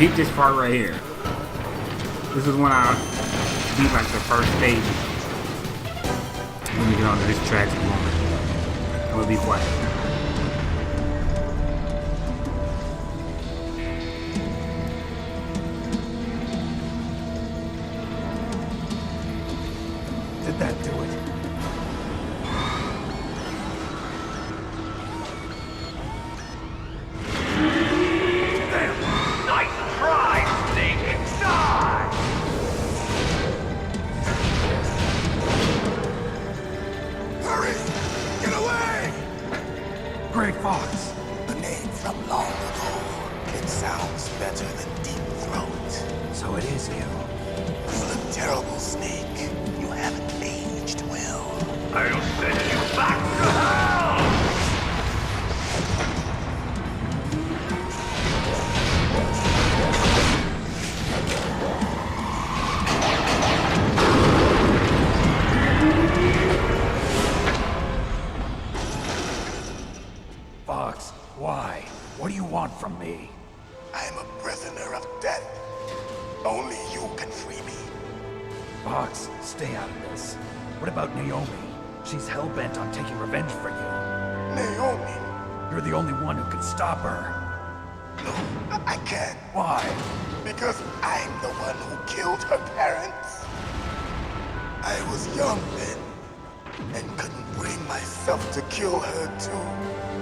peep this part right here. This is when I beat like the first stage. Let me get onto this tragic moment. I'm gonna be quiet. Did that do it? Damn! Nice try, Snake! Die! Hurry! Get away! Gray Fox. A name from long ago. It sounds better than Deep Throat. So it is you. You look terrible, Snake. You haven't aged well. I'll send you back to hell! Fox, why? What do you want from me? I am a prisoner of death. Only you can free me. Fox, stay out of this. What about Naomi? She's hell-bent on taking revenge for you. Naomi? You're the only one who can stop her. No, I can't. Why? Because I'm the one who killed her parents. I was young then, and couldn't bring myself to kill her too.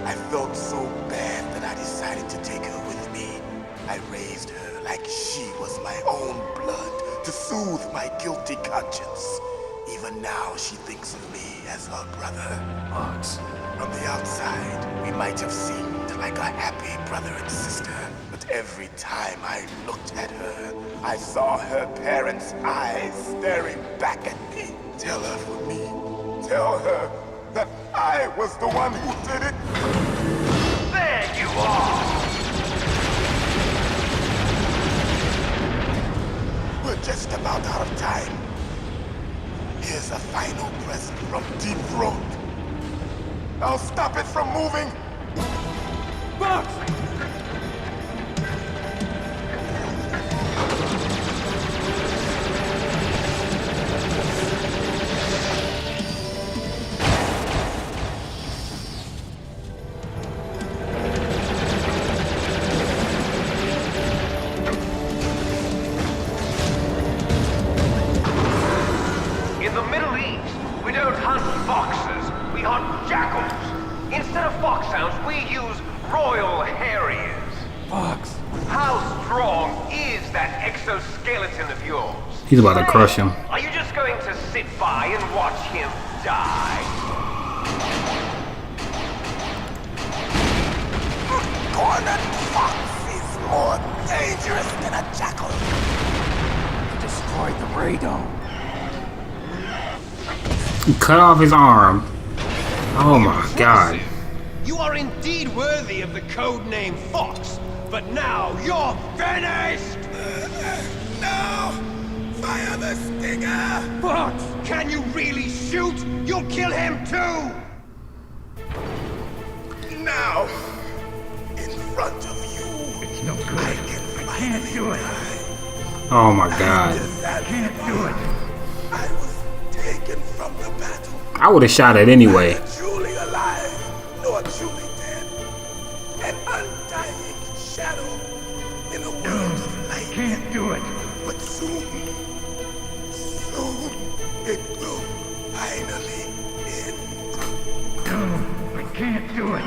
I felt so bad that I decided to take her with me. I raised her like she was my own blood to soothe my guilty conscience. Even now, she thinks of me as her brother. Fox. From the outside, we might have seemed like a happy brother and sister, but every time I looked at her, I saw her parents' eyes staring back at me. Tell her for me. Tell her that I was the one who did it. There you are! We're just about out of time. Here's a final present from Deep Throat. I'll stop it from moving. Fox! In the Middle East, we don't hunt foxes, we hunt jackals. Instead of foxhounds, we use Royal Harriers. Fox! How strong is that exoskeleton of yours? He's about to crush him. Are you just going to sit by and watch him die? Cornered fox is more dangerous than a jackal. Destroyed the radome. He cut off his arm. Oh my god. You are indeed worthy of the code name Fox, but now you're finished! No! Fire the stinger! Fox, can you really shoot? You'll kill him too! Now, in front of you, It's no good. I can't do it. Oh my god. I can't do it. I was taken from the battle. I would have shot it anyway. Neither truly alive, nor truly dead. An undying shadow in a world of light. Can't do it. But soon, it will finally end. No, I can't do it.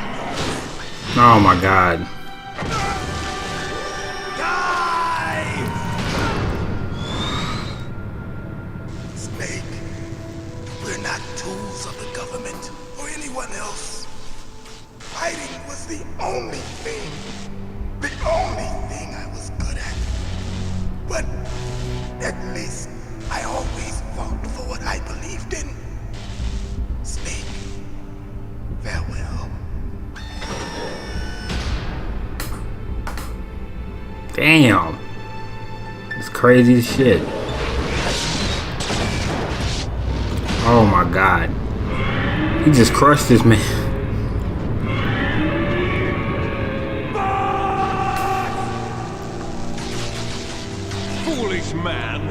Oh my god. Die! Snake, we're not tools of the government or anyone else. Fighting was the only thing I was good at. But at least I always fought for what I believed in. Snake, farewell. Damn. It's crazy as shit. Oh my god. He just crushed this man. foolish man.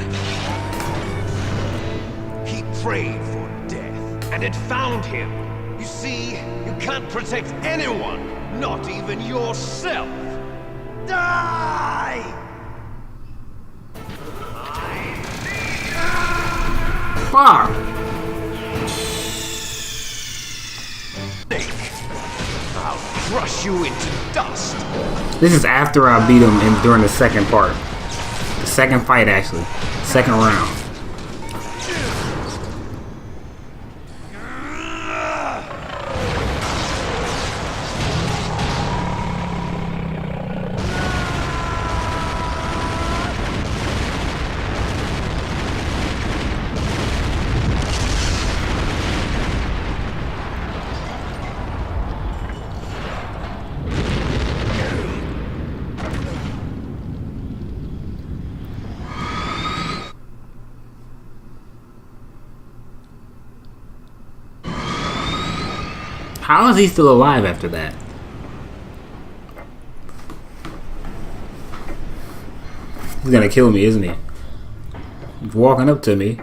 He prayed for death, and it found him. You see, you can't protect anyone, not even yourself. Die! Fuck! I'll crush you into dust. This is after I beat him during the second part. The second fight, actually. Second round. How is he still alive after that? He's gonna kill me, isn't he? He's walking up to me.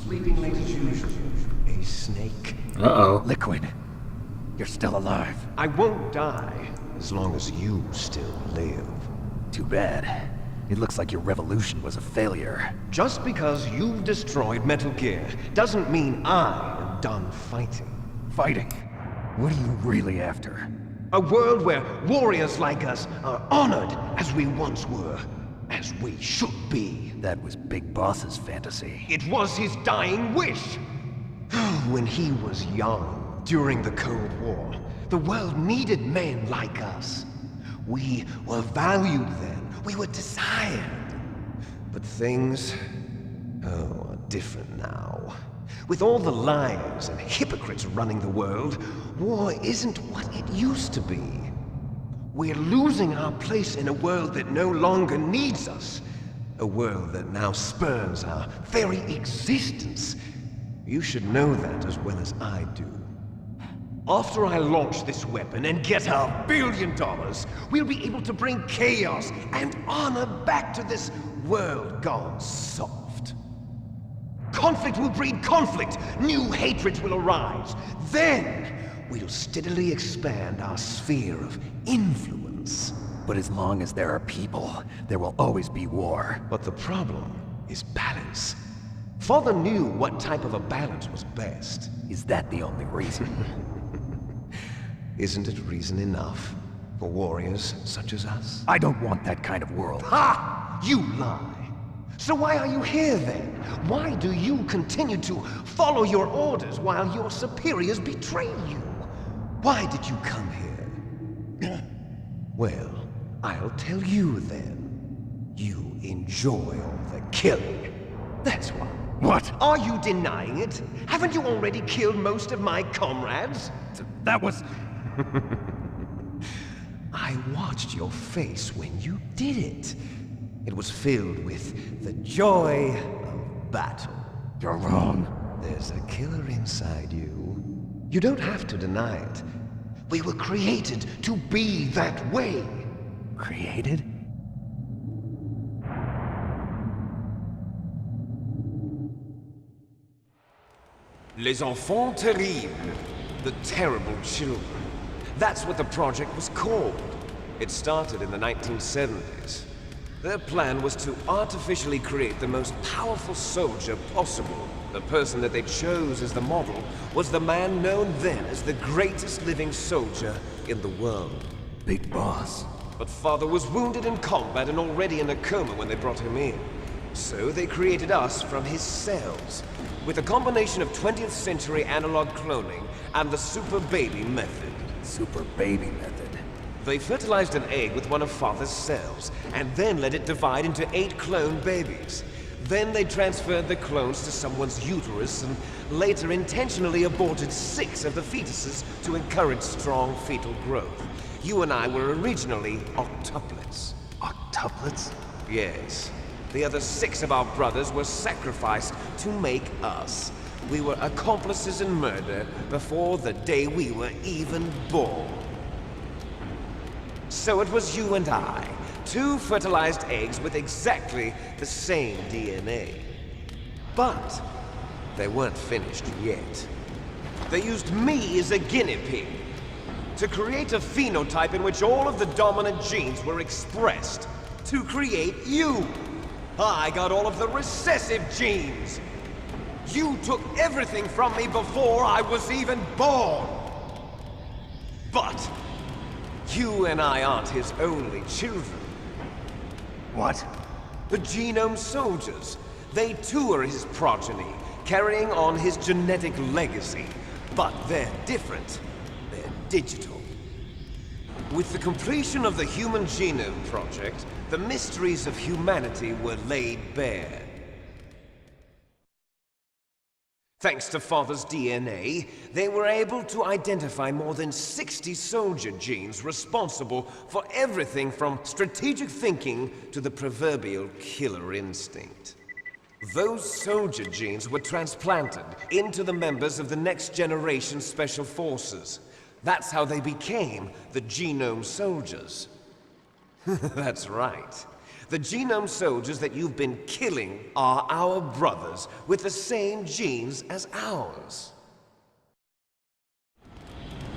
Sleeping late as usual. A snake. Uh-oh. Liquid. You're still alive. I won't die as long as you still live. Too bad. It looks like your revolution was a failure. Just because you've destroyed Metal Gear doesn't mean I am done fighting. Fighting? What are you really after? A world where warriors like us are honored as we once were, as we should be. That was Big Boss's fantasy. It was his dying wish. When he was young, during the Cold War, the world needed men like us. We were valued then. We were desired. But things, are different now. With all the liars and hypocrites running the world, war isn't what it used to be. We're losing our place in a world that no longer needs us. A world that now spurns our very existence. You should know that as well as I do. After I launch this weapon and get our $1 billion, we'll be able to bring chaos and honor back to this world gone soft. Conflict will breed conflict. New hatreds will arise. Then, we'll steadily expand our sphere of influence. But as long as there are people, there will always be war. But the problem is balance. Father knew what type of a balance was best. Is that the only reason? Isn't it reason enough for warriors such as us? I don't want that kind of world. Ha! You lie! So why are you here then? Why do you continue to follow your orders while your superiors betray you? Why did you come here? Well, I'll tell you then. You enjoy all the killing. That's why. What? Are you denying it? Haven't you already killed most of my comrades? That was... I watched your face when you did it. It was filled with the joy of battle. You're wrong. There's a killer inside you. You don't have to deny it. We were created to be that way. Created? Les enfants terribles. The terrible children. That's what the project was called. It started in the 1970s. Their plan was to artificially create the most powerful soldier possible. The person that they chose as the model was the man known then as the greatest living soldier in the world. Big Boss. But Father was wounded in combat and already in a coma when they brought him in. So they created us from his cells, with a combination of 20th century analog cloning and the super baby method. Super baby method. They fertilized an egg with one of Father's cells, and then let it divide into 8 clone babies. Then they transferred the clones to someone's uterus and later intentionally aborted 6 of the fetuses to encourage strong fetal growth. You and I were originally octuplets. Octuplets? Yes. The other 6 of our brothers were sacrificed to make us. We were accomplices in murder before the day we were even born. So it was you and I, 2 fertilized eggs with exactly the same DNA. But they weren't finished yet. They used me as a guinea pig to create a phenotype in which all of the dominant genes were expressed to create you. I got all of the recessive genes. You took everything from me before I was even born. But you and I aren't his only children. What? The Genome Soldiers. They too are his progeny, carrying on his genetic legacy. But they're different. They're digital. With the completion of the Human Genome Project, the mysteries of humanity were laid bare. Thanks to Father's DNA, they were able to identify more than 60 soldier genes responsible for everything from strategic thinking to the proverbial killer instinct. Those soldier genes were transplanted into the members of the next generation Special Forces. That's how they became the Genome Soldiers. That's right. The Genome Soldiers that you've been killing are our brothers with the same genes as ours.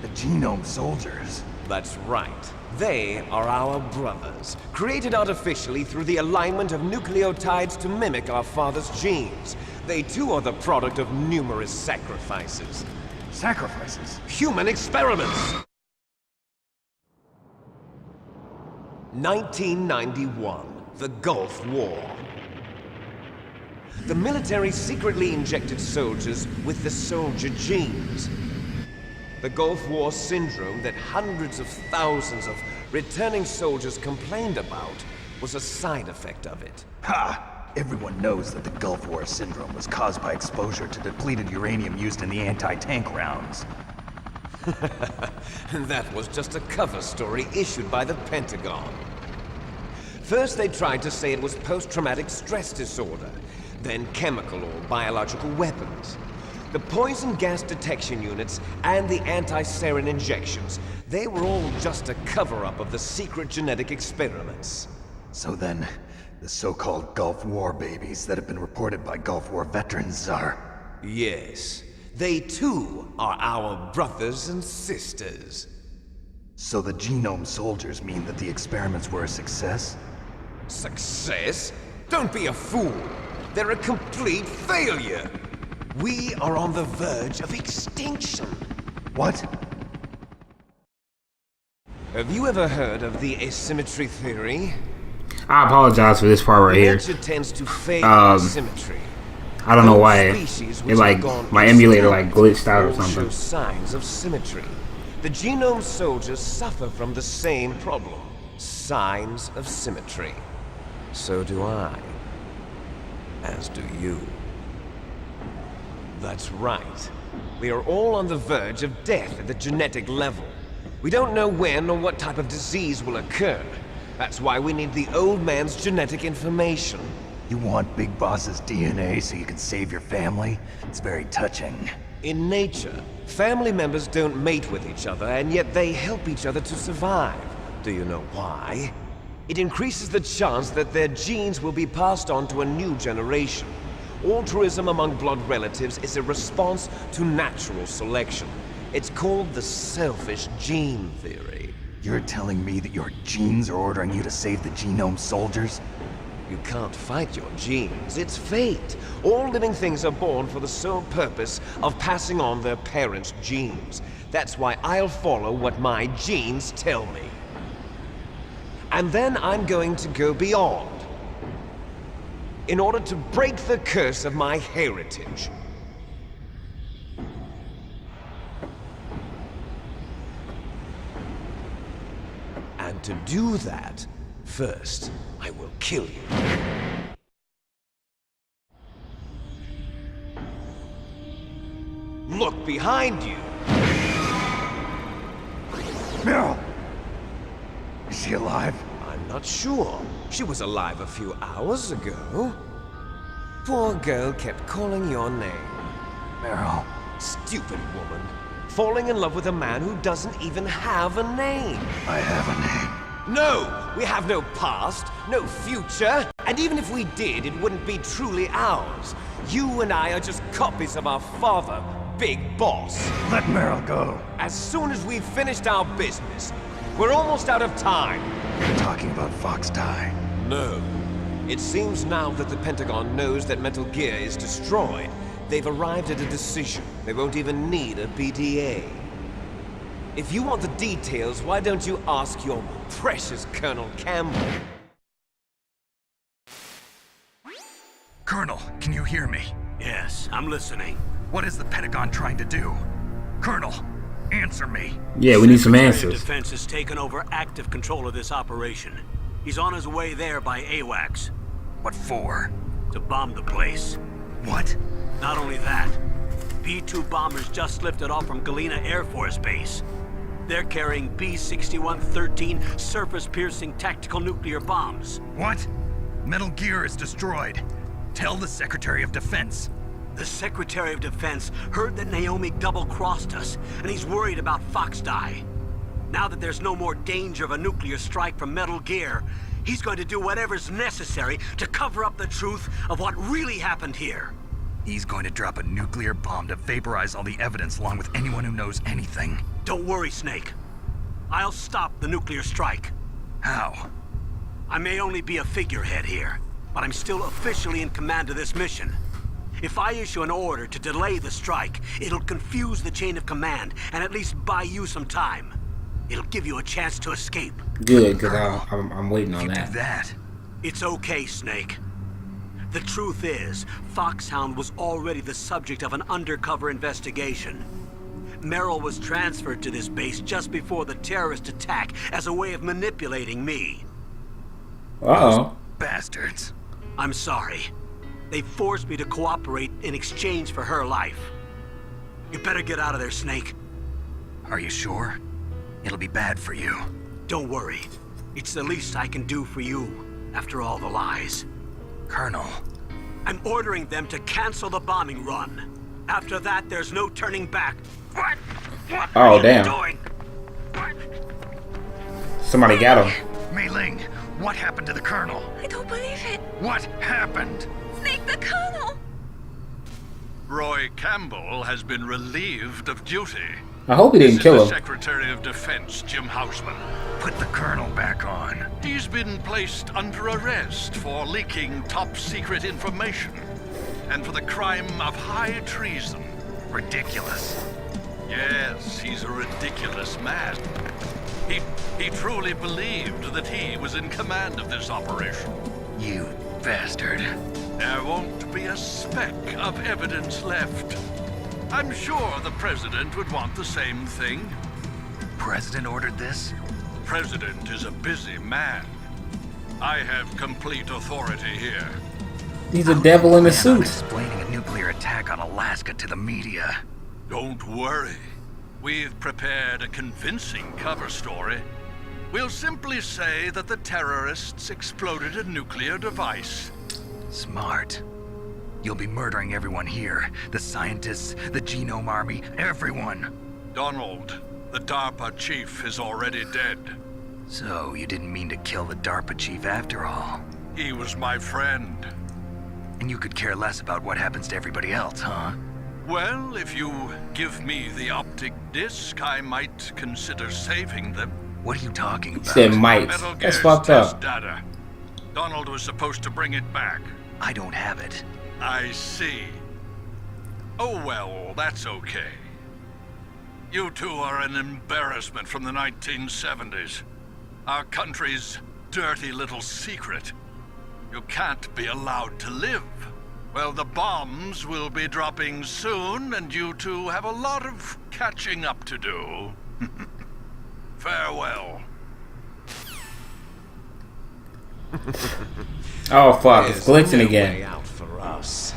The Genome Soldiers? That's right. They are our brothers, created artificially through the alignment of nucleotides to mimic our father's genes. They too are the product of numerous sacrifices. Sacrifices? Human experiments! 1991, the Gulf War. The military secretly injected soldiers with the soldier genes. The Gulf War syndrome that hundreds of thousands of returning soldiers complained about was a side effect of it. Ha! Everyone knows that the Gulf War syndrome was caused by exposure to depleted uranium used in the anti-tank rounds. That was just a cover story issued by the Pentagon. First they tried to say it was post-traumatic stress disorder, then chemical or biological weapons. The poison gas detection units and the anti-sarin injections, they were all just a cover-up of the secret genetic experiments. So then, the so-called Gulf War babies that have been reported by Gulf War veterans are... Yes, they too are our brothers and sisters. So the Genome Soldiers mean that the experiments were a success? Success? Don't be a fool! They're a complete failure! We are on the verge of extinction. What? Have you ever heard of the asymmetry theory? I apologize for this part right here. Nature tends to favor symmetry. I don't know why Species it which like have gone my emulator like extinct glitched out or all something. show signs of symmetry. The Genome Soldiers suffer from the same problem. Signs of symmetry. So do I. As do you. That's right. We are all on the verge of death at the genetic level. We don't know when or what type of disease will occur. That's why we need the old man's genetic information. You want Big Boss's DNA so you can save your family? It's very touching. In nature, family members don't mate with each other, and yet they help each other to survive. Do you know why? It increases the chance that their genes will be passed on to a new generation. Altruism among blood relatives is a response to natural selection. It's called the selfish gene theory. You're telling me that your genes are ordering you to save the Genome Soldiers? You can't fight your genes. It's fate. All living things are born for the sole purpose of passing on their parents' genes. That's why I'll follow what my genes tell me. And then I'm going to go beyond. In order to break the curse of my heritage. And to do that, first, I will kill you. Look behind you! Meryl! Is she alive? I'm not sure. She was alive a few hours ago. Poor girl kept calling your name. Meryl. Stupid woman. Falling in love with a man who doesn't even have a name. I have a name. No! We have no past, no future, and even if we did, it wouldn't be truly ours. You and I are just copies of our father, Big Boss. Let Meryl go. As soon as we've finished our business, we're almost out of time. You're talking about Fox Die. No. It seems now that the Pentagon knows that Metal Gear is destroyed, they've arrived at a decision. They won't even need a BDA. If you want the details, why don't you ask your precious Colonel Campbell? Colonel, can you hear me? Yes, I'm listening. What is the Pentagon trying to do? Colonel, answer me. Yeah, we need some Secretary answers. of Defense has taken over active control of this operation. He's on his way there by AWACS What for? to bomb the place. What? Not only that, B-2 bombers just lifted off from Galena Air Force Base. They're carrying B-6113 surface-piercing tactical nuclear bombs. What? Metal Gear is destroyed. Tell the Secretary of Defense. The Secretary of Defense heard that Naomi double-crossed us, and he's worried about Fox Die. Now that there's no more danger of a nuclear strike from Metal Gear, he's going to do whatever's necessary to cover up the truth of what really happened here. He's going to drop a nuclear bomb to vaporize all the evidence along with anyone who knows anything. Don't worry, Snake. I'll stop the nuclear strike. How? I may only be a figurehead here, but I'm still officially in command of this mission. If I issue an order to delay the strike, it'll confuse the chain of command and at least buy you some time. It'll give you a chance to escape. Good, because I'm waiting on You do that. that. It's okay, Snake. The truth is, Foxhound was already the subject of an undercover investigation. Meryl was transferred to this base just before the terrorist attack as a way of manipulating me. Uh-oh. Bastards. I'm sorry. They forced me to cooperate in exchange for her life. You better get out of there, Snake. Are you sure? It'll be bad for you. Don't worry. It's the least I can do for you, after all the lies. Colonel. I'm ordering them to cancel the bombing run. After that, there's no turning back. What? What Oh, are you damn. doing? What? Somebody got him. Mei Ling, what happened to the Colonel? I don't believe it. What happened? Snake the Colonel! Roy Campbell has been relieved of duty. I hope he didn't This is kill the him. Secretary of Defense, Jim Houseman. Put the Colonel back on. He's been placed under arrest for leaking top-secret information and for the crime of high treason. Ridiculous. Yes, he's a ridiculous man. He truly believed that he was in command of this operation. You bastard. There won't be a speck of evidence left. I'm sure the President would want the same thing. President ordered this? President is a busy man. I have complete authority here. He's a devil in a Plan on suit. explaining a nuclear attack on Alaska to the media. Don't worry. We've prepared a convincing cover story. We'll simply say that the terrorists exploded a nuclear device. Smart. You'll be murdering everyone here. The scientists, the Genome Army, everyone. Donald, the DARPA chief, is already dead. So, you didn't mean to kill the DARPA chief after all. He was my friend. And you could care less about what happens to everybody else, huh? Well, if you give me the optic disc, I might consider saving them. What are you talking He about? said might. Metal That's Gear's fucked test up. data. Donald was supposed to bring it back. I don't have it. I see. Oh well, that's okay. You two are an embarrassment from the 1970s. Our country's dirty little secret. You can't be allowed to live. Well, the bombs will be dropping soon, and you two have a lot of catching up to do. Farewell. Oh fuck, it's There's glitching no again. way out for us.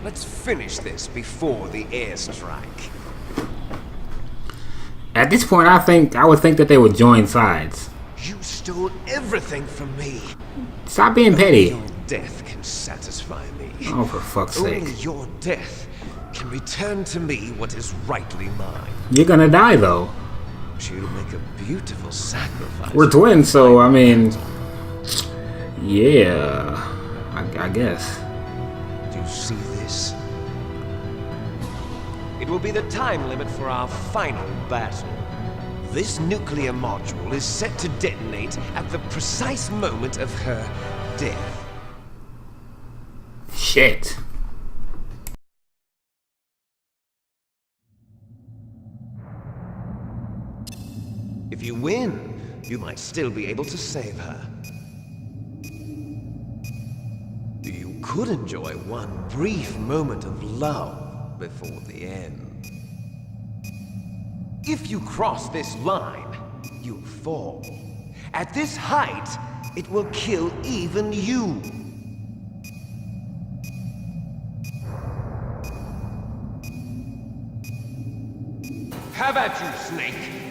Let's finish this before the airstrike. At this point, I would think that they would join sides. You stole everything from me. Stop being petty. Your death can satisfy me. Oh, for fuck's sake. Only your death can return to me what is rightly mine. You're gonna die, though. She'll make a beautiful sacrifice. We're twins, so, I mean... Yeah... I guess. Do you see this? It will be the time limit for our final battle. This nuclear module is set to detonate at the precise moment of her death. Shit. If you win, you might still be able to save her. You could enjoy one brief moment of love before the end. If you cross this line, you'll fall. At this height, it will kill even you. Have at you, Snake!